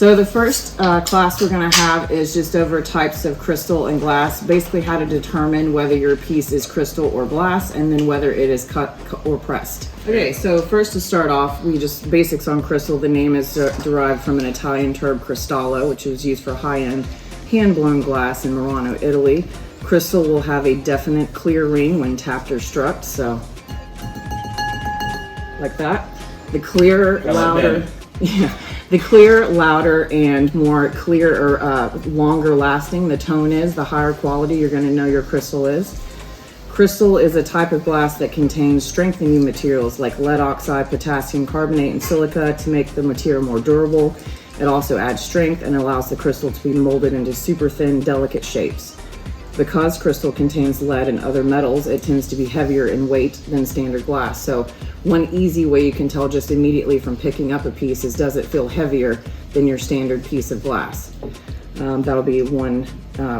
So the first class we're going to have is just over types of crystal and glass, basically how to determine whether your piece is crystal or glass, and then whether it is cut or pressed. Okay, so first to start off, we just basics on crystal. The name is derived from an Italian term cristallo, which is used for high-end hand-blown glass in Murano, Italy. Crystal will have a definite clear ring when tapped or struck, so like that. The clear, louder, yeah. The clear, louder, and more clear or longer lasting the tone is, the higher quality you're going to know your crystal is. Crystal is a type of glass that contains strengthening materials like lead oxide, potassium carbonate, and silica to make the material more durable. It also adds strength and allows the crystal to be molded into super thin, delicate shapes. Because crystal contains lead and other metals, it tends to be heavier in weight than standard glass. So one easy way you can tell just immediately from picking up a piece is, does it feel heavier than your standard piece of glass? That'll be one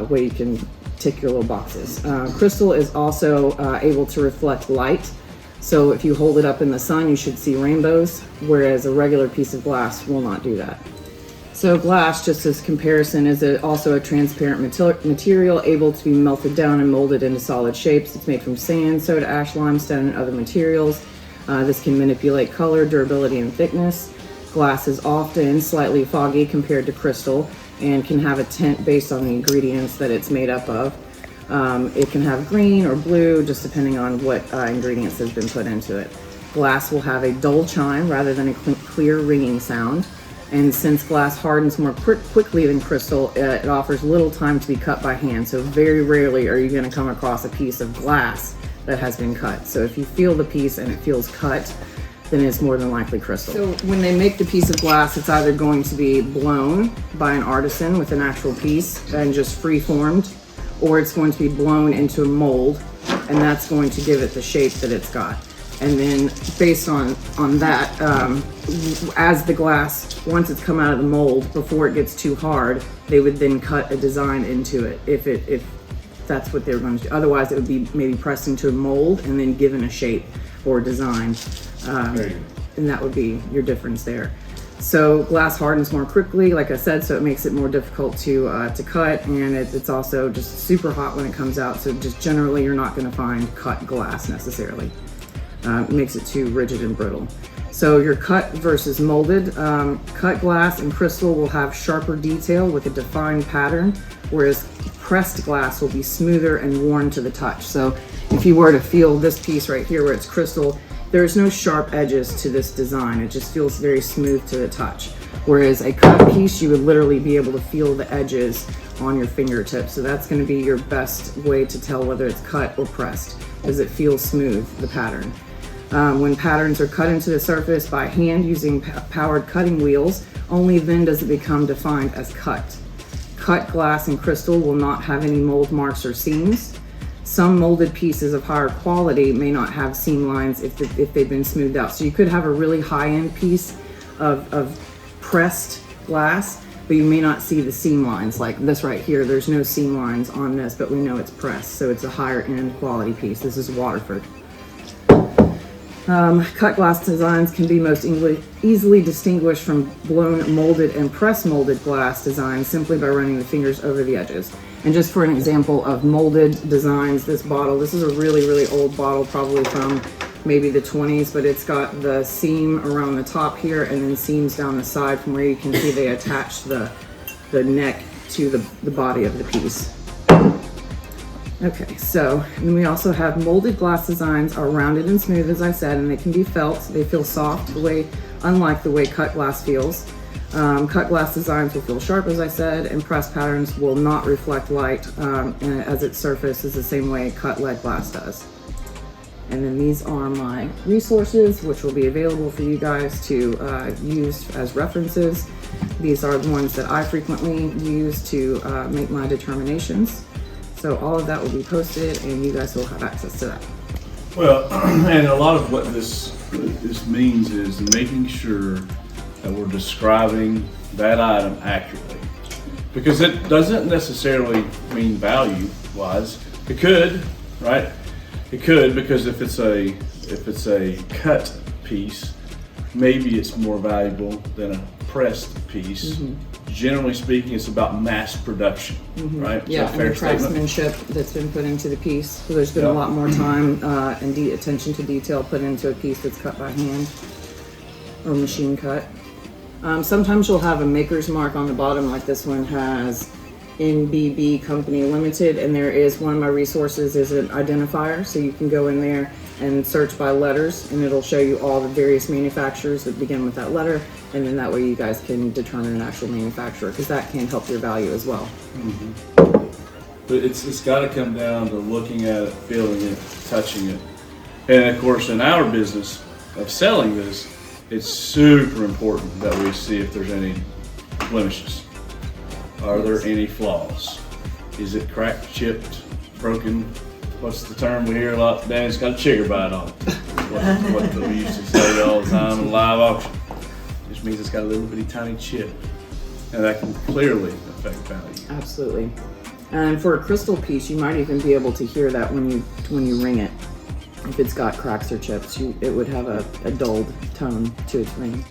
way you can tick your little boxes. Crystal is also able to reflect light. So if you hold it up in the sun, you should see rainbows, whereas a regular piece of glass will not do that. So glass, just as comparison, is also a transparent material able to be melted down and molded into solid shapes. It's made from sand, soda ash, limestone, and other materials. This can manipulate color, durability, and thickness. Glass is often slightly foggy compared to crystal and can have a tint based on the ingredients that it's made up of. It can have green or blue, just depending on what ingredients have been put into it. Glass will have a dull chime rather than a clear ringing sound. And since glass hardens more quickly than crystal, it offers little time to be cut by hand. So very rarely are you going to come across a piece of glass that has been cut. So if you feel the piece and it feels cut, then it's more than likely crystal. So when they make the piece of glass, it's either going to be blown by an artisan with an actual piece and just free-formed, or it's going to be blown into a mold, and that's going to give it the shape that it's got. And then based on that, as the glass, once it's come out of the mold, before it gets too hard, they would then cut a design into it if that's what they were going to do. Otherwise, it would be maybe pressed into a mold and then given a shape or design. And that would be your difference there. So glass hardens more quickly, like I said, so it makes it more difficult to cut, and it's also just super hot when it comes out. So just generally, you're not going to find cut glass necessarily. It makes it too rigid and brittle. So your cut versus molded, cut glass and crystal will have sharper detail with a defined pattern, whereas pressed glass will be smoother and worn to the touch. So if you were to feel this piece right here where it's crystal, there's no sharp edges to this design. It just feels very smooth to the touch. Whereas a cut piece, you would literally be able to feel the edges on your fingertips. So that's going to be your best way to tell whether it's cut or pressed. Does it feel smooth, the pattern? When patterns are cut into the surface by hand using powered cutting wheels, only then does it become defined as cut. Cut glass and crystal will not have any mold marks or seams. Some molded pieces of higher quality may not have seam lines if they've been smoothed out. So you could have a really high-end piece of pressed glass, but you may not see the seam lines. Like this right here, there's no seam lines on this, but we know it's pressed, so it's a higher-end quality piece. This is Waterford. Cut glass designs can be most easily distinguished from blown, molded, and press molded glass designs simply by running the fingers over the edges. And just for an example of molded designs, this bottle, this is a really, really old bottle, probably from maybe the 20s, but it's got the seam around the top here and then seams down the side from where you can see they attach the neck to the body of the piece. Okay, so then we also have molded glass designs are rounded and smooth, as I said, and they can be felt. They feel soft, unlike the way cut glass feels. Cut glass designs will feel sharp, as I said, and pressed patterns will not reflect light as its surface is the same way cut lead glass does. And then these are my resources, which will be available for you guys to use as references. These are the ones that I frequently use to make my determinations. So all of that will be posted and you guys will have access to that. Well, and a lot of what this means is making sure that we're describing that item accurately. Because it doesn't necessarily mean value-wise. It could, right? It could, because if it's a cut piece, maybe it's more valuable than a pressed piece. generally speaking, it's about mass production, right? Is Yeah, that a and the fair statement? craftsmanship that's been put into the piece. So there's been Yeah. a lot more time and attention to detail put into a piece that's cut by hand or machine cut. Sometimes you'll have a maker's mark on the bottom, like this one has NBB Company Limited, and there is one of my resources is an identifier, so you can go in there and search by letters, and it'll show you all the various manufacturers that begin with that letter, and then that way you guys can determine an actual manufacturer, because that can help your value as well. But it's got to come down to looking at it, feeling it, touching it. And of course, in our business of selling this, it's super important that we see if there's any blemishes. Are there any flaws? Is it cracked, chipped, broken? What's the term we hear a lot? Dan's got a chigger bite on it. What we used to say all the time in live auction. Which means it's got a little bitty tiny chip. And that can clearly affect value. Absolutely. And for a crystal piece, you might even be able to hear that when you ring it. If it's got cracks or chips, it would have a dulled tone to its ring.